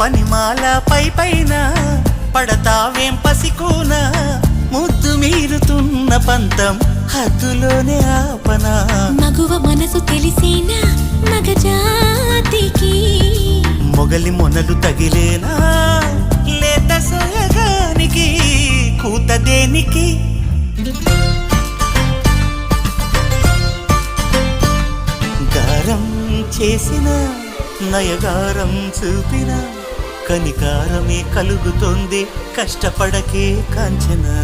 పనిమాల పైన పడతావేం పసికోనా ముద్దు మీరుతున్న పంతం హద్దులోనే ఆపనా మగువ మనసు తెలిసేనా మగజాతికి మొగలి మొనలు తగిలేనా లేత సోయగానికి కూత దేనికి గారం చేసిన నయగారం చూపిన కనికారమే కలుగుతోంది కష్టపడకే కాంచనా